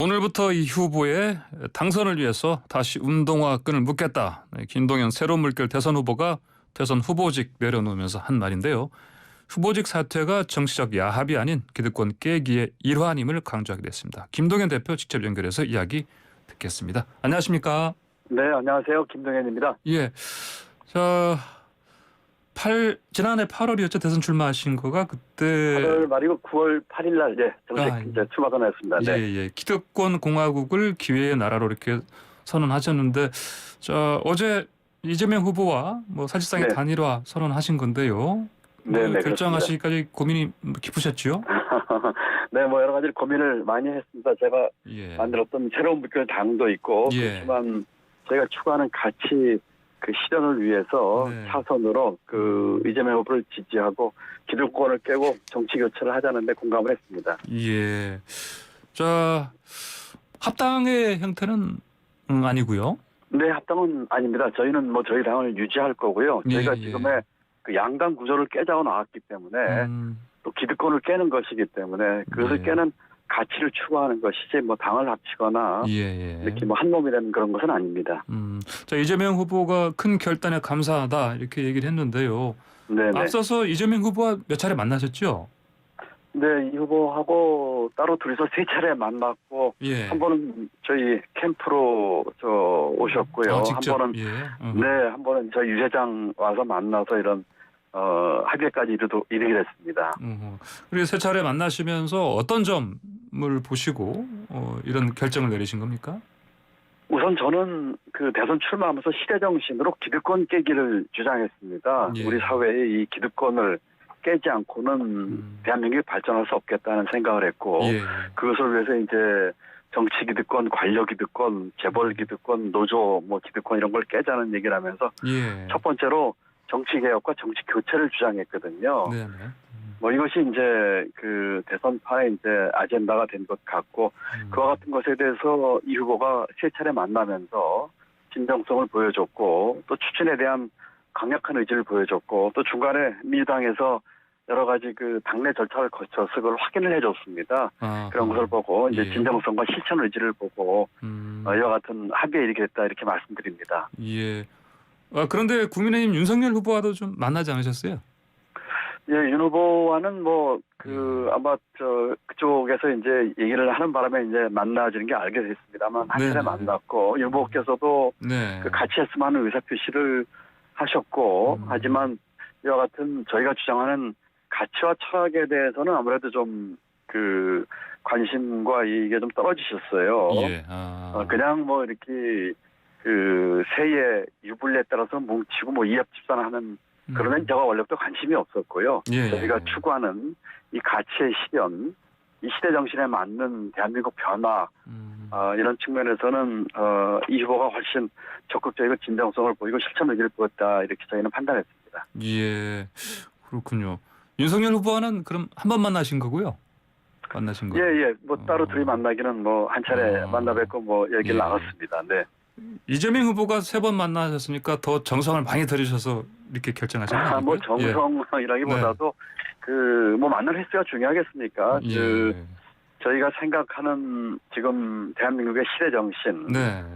오늘부터 이 후보의 당선을 위해서 다시 운동화 끈을 묶겠다. 김동연 새로운 물결 대선 후보가 대선 후보직 내려놓으면서 한 말인데요. 후보직 사퇴가 정치적 야합이 아닌 기득권 깨기의 일환임을 강조하게 됐습니다. 김동연 대표 직접 연결해서 이야기 듣겠습니다. 안녕하십니까? 네, 안녕하세요. 김동현입니다. 예. 자, 지난해 8월이었죠. 대선 출마하신 거가 그때 8월 말이고 9월 8일 날 정식 이제 출마 선언했습니다. 네. 예. 기득권 공화국을 기회의 나라로 이렇게 선언하셨는데 어제 이재명 후보와 사실상의 네. 단일화 선언하신 건데요. 네, 결정하시기까지 고민이 깊으셨죠? 네, 여러 가지 고민을 많이 했습니다. 제가 예. 만들었던 새로운 물결 당도 있고 그렇지만 저희가 추구하는 가치 그 실현을 위해서 차선으로 이재명 후보를 지지하고 기득권을 깨고 정치 교체를 하자는데 공감을 했습니다. 예. 자, 합당의 형태는 아니고요. 네, 합당은 아닙니다. 저희는 저희 당을 유지할 거고요. 저희가 지금의 그 양당 구조를 깨자고 나왔기 때문에 또 기득권을 깨는 것이기 때문에 그것을 깨는 가치를 추구하는 것이지 당을 합치거나 이렇게 한 몸이 되는 그런 것은 아닙니다. 자, 이재명 후보가 큰 결단에 감사하다 이렇게 얘기를 했는데요. 네네. 앞서서 이재명 후보와 몇 차례 만나셨죠? 네, 이 후보하고 따로 둘이서 3차례 만났고 한 번은 저희 캠프로 오셨고요. 직접? 한 번은 한 번은 저희 유 회장 와서 만나서 이런 합의까지 이르게 됐습니다. 그리고 3차례 만나시면서 어떤 점을 보시고 이런 결정을 내리신 겁니까? 우선 저는 그 대선 출마하면서 시대 정신으로 기득권 깨기를 주장했습니다. 우리 사회의 이 기득권을 깨지 않고는 대한민국이 발전할 수 없겠다는 생각을 했고 그것을 위해서 이제 정치 기득권, 관료 기득권, 재벌 기득권, 노조 기득권 이런 걸 깨자는 얘기를 하면서 첫 번째로 정치 개혁과 정치 교체를 주장했거든요. 이것이 이제 그 대선판의 이제 아젠다가 된 것 같고 그와 같은 것에 대해서 이 후보가 3차례 만나면서 진정성을 보여줬고 또 추진에 대한 강력한 의지를 보여줬고 또 중간에 민주당에서 여러 가지 그 당내 절차를 거쳐서 그걸 확인을 해줬습니다. 그런 것을 보고 이제 진정성과 실천 의지를 보고 이와 같은 합의에 이르게 됐다 이렇게 말씀드립니다. 예. 그런데 국민의힘 윤석열 후보와도 좀 만나지 않으셨어요? 예, 윤 후보와는 아마 그쪽에서 이제 얘기를 하는 바람에 이제 만나지는 게 알게 됐습니다만 한 차례 만났고 윤 후보께서도 그 같이 했으면 하는 의사표시를 하셨고 하지만 이와 같은 저희가 주장하는 가치와 철학에 대해서는 아무래도 좀 그 관심과 이게 좀 떨어지셨어요. 그냥 이렇게 그 새해 유불리에 따라서 뭉치고 이합집산하는 그러면 제가 원래부터 관심이 없었고요. 저희가 추구하는 이 가치의 실현, 이 시대 정신에 맞는 대한민국 변화 이런 측면에서는 이 후보가 훨씬 적극적이고 진정성을 보이고 실천 의지를 보였다 이렇게 저희는 판단했습니다. 예, 그렇군요. 윤석열 후보와는 그럼 한 번 만나신 거고요? 만나신 거예요? 예. 따로 둘이 만나기는 한 차례 만나 뵙고 얘기를 나눴습니다. 네. 이재명 후보가 3번 만나셨으니까 더 정성을 많이 들이셔서 이렇게 결정하신 거 아니고요? 정성이라기보다도 만나는 횟수가 중요하겠습니까? 저희가 생각하는 지금 대한민국의 시대 정신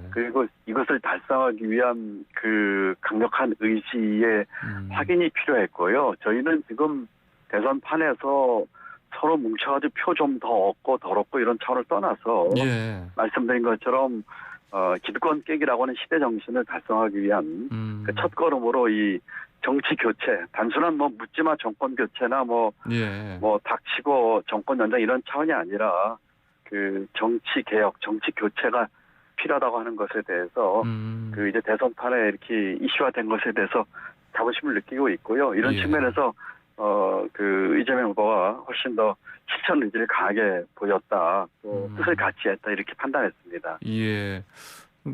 그리고 이것을 달성하기 위한 그 강력한 의지의 확인이 필요했고요. 저희는 지금 대선판에서 서로 뭉쳐가지고 표 좀 더 얻고 덜 얻고 이런 차원을 떠나서 말씀드린 것처럼 기득권 깨기라고 하는 시대 정신을 달성하기 위한 그 첫걸음으로 이 정치 교체, 단순한 묻지마 정권 교체나 닥치고 정권 연장 이런 차원이 아니라 그 정치 개혁, 정치 교체가 필요하다고 하는 것에 대해서 그 이제 대선판에 이렇게 이슈화된 것에 대해서 자부심을 느끼고 있고요. 이런 측면에서 그 이재명 후보가 훨씬 더 실천 의지를 강하게 보였다, 또 뜻을 같이 했다 이렇게 판단했습니다.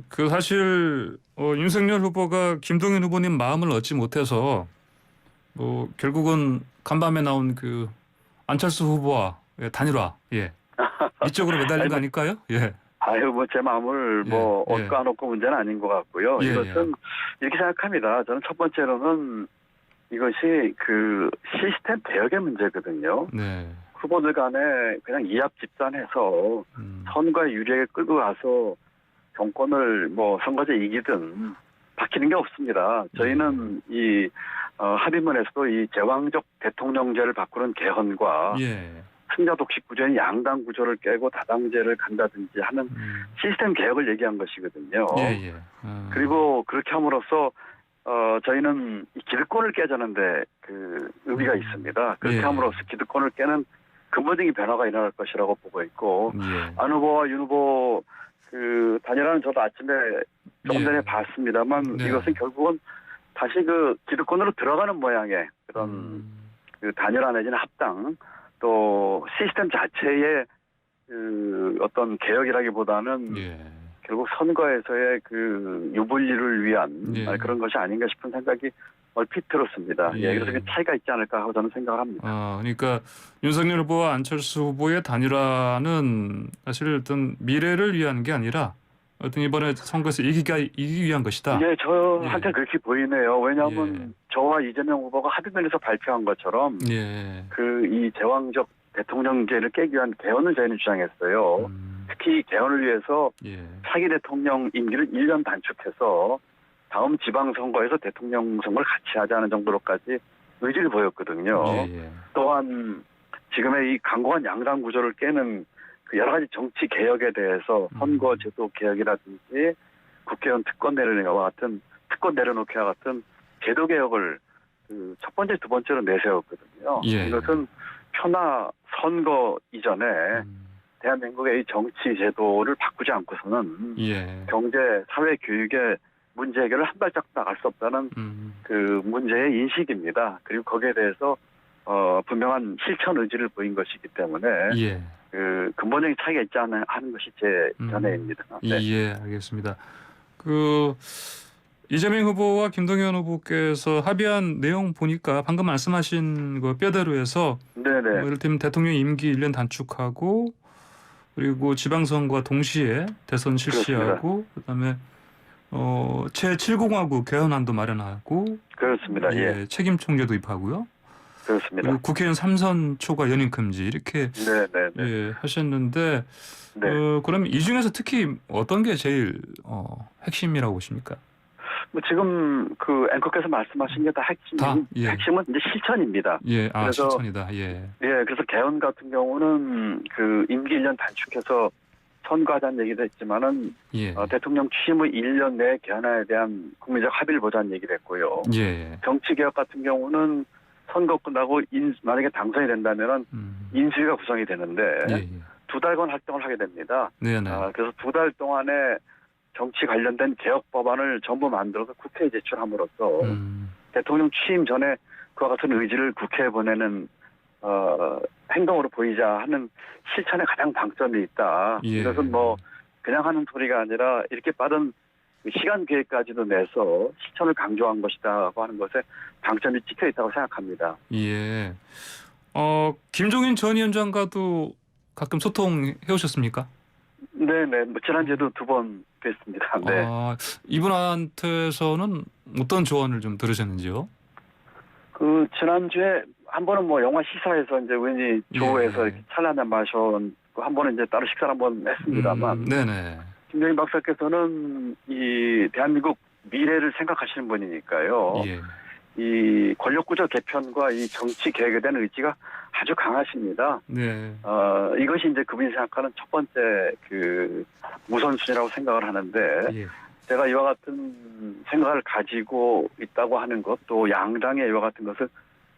그 사실 윤석열 후보가 김동연 후보님 마음을 얻지 못해서 결국은 간밤에 나온 그 안철수 후보와 단일화 이쪽으로 매달린 거 아닐까요? 제 마음을 얻고 안 얻고 문제는 아닌 것 같고요. 이것은 이렇게 생각합니다. 저는 첫 번째로는 이것이 그 시스템 개혁의 문제거든요. 후보들 간에 그냥 이합 집산해서 선거에 유리하게 끌고 가서 정권을 뭐 선거제 이기든 바뀌는 게 없습니다. 저희는 이 합의문에서도 이 제왕적 대통령제를 바꾸는 개헌과 승자 독식 구조인 양당 구조를 깨고 다당제를 간다든지 하는 시스템 개혁을 얘기한 것이거든요. 그리고 그렇게 함으로써 저희는 이 기득권을 깨자는데 그 의미가 있습니다. 그렇게 함으로써 기득권을 깨는 근본적인 변화가 일어날 것이라고 보고 있고 안 후보와 윤 후보 그 단일화는 저도 아침에 조금 전에 봤습니다만 이것은 결국은 다시 그 기득권으로 들어가는 모양의 그런 그 단일화 내지는 합당 또 시스템 자체의 그 어떤 개혁이라기보다는 결국 선거에서의 그 유불리를 위한 그런 것이 아닌가 싶은 생각이 얼핏 들었습니다. 그래서 그 차이가 있지 않을까 하고 저는 생각을 합니다. 그러니까 윤석열 후보와 안철수 후보의 단일화는 사실 어떤 미래를 위한 게 아니라 어떤 이번에 선거에서 이기기 위한 것이다. 저한테 그렇게 보이네요. 왜냐하면 저와 이재명 후보가 합의문에서 발표한 것처럼 그 이 제왕적 대통령제를 깨기 위한 개헌을 저희는 주장했어요. 특히 개헌을 위해서 차기 대통령 임기를 1년 단축해서 다음 지방선거에서 대통령 선거를 같이 하자는 정도로까지 의지를 보였거든요. 또한 지금의 이 강고한 양당 구조를 깨는 그 여러 가지 정치 개혁에 대해서 선거제도 개혁이라든지 국회의원 특권 내려놓기와 같은 제도 개혁을 그 첫 번째, 두 번째로 내세웠거든요. 이것은 표나 선거 이전에 대한민국의 이 정치 제도를 바꾸지 않고서는 경제, 사회, 교육의 문제 해결을 한 발짝 나갈 수 없다는 그 문제의 인식입니다. 그리고 거기에 대해서 분명한 실천 의지를 보인 것이기 때문에 그 근본적인 차이가 있지 않나 하는 것이 제 견해입니다. 알겠습니다. 그 이재명 후보와 김동연 후보께서 합의한 내용 보니까 방금 말씀하신 그 뼈대로 해서 이를테면 대통령 임기 1년 단축하고 그리고 지방선거와 동시에 대선 실시하고 그다음에 제7공화국 개헌안도 마련하고 그렇습니다. 책임 총재 도입하고요. 그렇습니다. 그리고 국회의원 3선 초과 연임 금지 이렇게 하셨는데 그럼 이 중에서 특히 어떤 게 제일 핵심이라고 보십니까? 뭐 지금 그 앵커께서 말씀하신 게 다 핵심은 이제 실천입니다. 그래서 실천이다. 그래서 개헌 같은 경우는 그 임기 1년 단축해서 선거하자는 얘기도 했지만은 대통령 취임 후 1년 내에 개헌에 대한 국민적 합의를 보자는 얘기를 했고요. 정치 개혁 같은 경우는 선거 끝나고 만약에 당선이 된다면은 인수위가 구성이 되는데 2달간 활동을 하게 됩니다. 그래서 2달 동안에 정치 관련된 개혁 법안을 전부 만들어서 국회에 제출함으로써 대통령 취임 전에 그와 같은 의지를 국회에 보내는 행동으로 보이자 하는 실천에 가장 방점이 있다. 이것은 뭐 그냥 하는 소리가 아니라 이렇게 빠른 시간 계획까지도 내서 실천을 강조한 것이다고 하는 것에 방점이 찍혀 있다고 생각합니다. 김종인 전 위원장과도 가끔 소통해 오셨습니까? 뭐 지난주에도 2번 뵀습니다. 이분한테서는 어떤 조언을 좀 들으셨는지요? 그 지난주에 한 번은 뭐 영화 시사에서 이제 우연히 조에서 이렇게 찬란한 마셨고 한 번은 이제 따로 식사를 한번 했습니다만 김종인 박사께서는 이 대한민국 미래를 생각하시는 분이니까요. 이 권력구조 개편과 이 정치 개혁에 대한 의지가 아주 강하십니다. 이것이 이제 그분이 생각하는 첫 번째 그 우선순위라고 생각을 하는데 제가 이와 같은 생각을 가지고 있다고 하는 것, 또 양당의 이와 같은 것을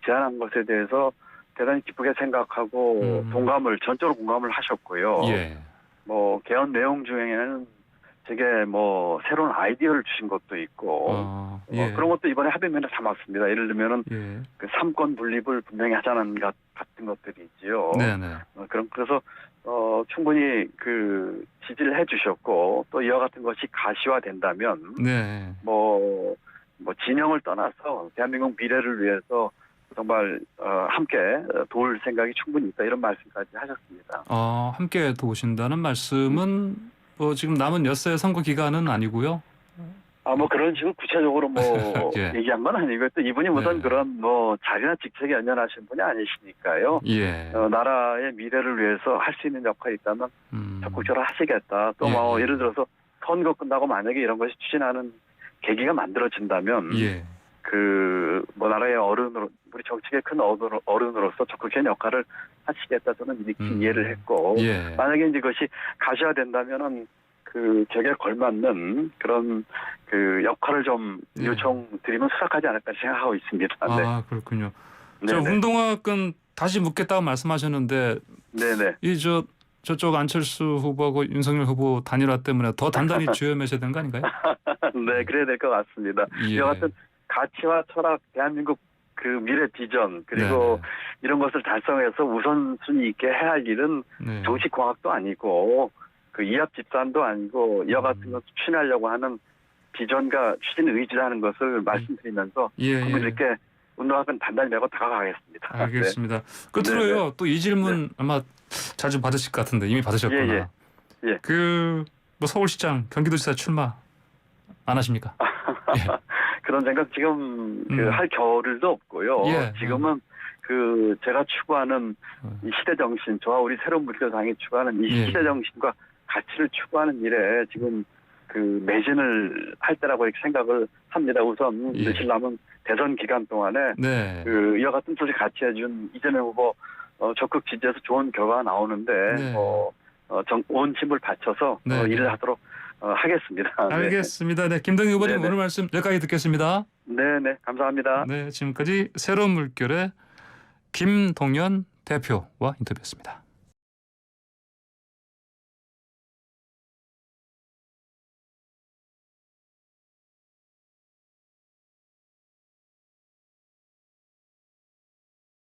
제안한 것에 대해서 대단히 기쁘게 생각하고 전적으로 공감을 하셨고요. 뭐 개헌 내용 중에는 되게 뭐 새로운 아이디어를 주신 것도 있고 그런 것도 이번에 합의문에 담았습니다. 예를 들면은 그 삼권 분립을 분명히 하자는 같은 것들이 있지요. 그래서 충분히 그 지지를 해주셨고 또 이와 같은 것이 가시화된다면 뭐 진영을 떠나서 대한민국 미래를 위해서 정말 함께 도울 생각이 충분히 있다 이런 말씀까지 하셨습니다. 함께 도우신다는 말씀은 지금 남은 엿새 선거 기간은 아니고요. 뭐 그런 식으로 구체적으로 뭐 예. 얘기한 건 아니고요. 또 이분이 무슨 네. 그런 뭐 자리나 직책에 연연하신 분이 아니시니까요. 예. 나라의 미래를 위해서 할 수 있는 역할이 있다면 적극적으로 하시겠다. 또 뭐 예. 예를 들어서 선거 끝나고 만약에 이런 것이 추진하는 계기가 만들어진다면 예. 그 뭐 나라의 어른으로 우리 정치계 큰 어른으로서 적극적인 역할을 하시겠다 저는 이렇게 이해를 했고 예. 만약에 이제 그것이 가셔야된다면은 그 격에 걸맞는 그런 그 역할을 좀 예. 요청드리면 수락하지 않을까 생각하고 있습니다. 네. 그렇군요. 네네. 저 운동화끈 다시 묶겠다고 말씀하셨는데 네네. 저쪽 안철수 후보하고 윤석열 후보 단일화 때문에 더 단단히 쥐어매셔야 되는 거 아닌가요? 네, 그래야 될 것 같습니다. 예. 이와 같은 가치와 철학, 대한민국 그 미래 비전 그리고 네. 이런 것을 달성해서 우선순위 있게 해야 할 일은 네. 정치공학도 아니고 그 이합 집산도 아니고 이와 같은 것을 추진하려고 하는 비전과 추진 의지라는 것을 말씀드리면서 예. 국민들께 운동학은 단단히 메고 다가가겠습니다. 알겠습니다. 끝으로요. 네네. 또 이 질문 아마 자주 받으실 것 같은데 이미 받으셨구나. 예. 뭐 서울시장, 경기도지사 출마 안 하십니까? 예. 그런 생각 지금 할 겨를도 없고요. 예. 지금은 그 제가 추구하는 이 시대 정신, 저와 우리 새로운 물결당이 추구하는 이 예. 시대 정신과 가치를 추구하는 일에 지금 그 매진을 할 때라고 이렇게 생각을 합니다. 우선 예. 며칠 남은 대선 기간 동안에 네. 그 이와 같은 소식 같이 해준 이재명 후보 적극 지지해서 좋은 결과가 나오는데 네. 온 힘을 바쳐서 네. 일을 하도록 하겠습니다. 알겠습니다. 네, 김동희 후보님 네네. 오늘 말씀 여기까지 듣겠습니다. 네, 감사합니다. 네, 지금까지 새로운 물결의 김동연 대표와 인터뷰했습니다.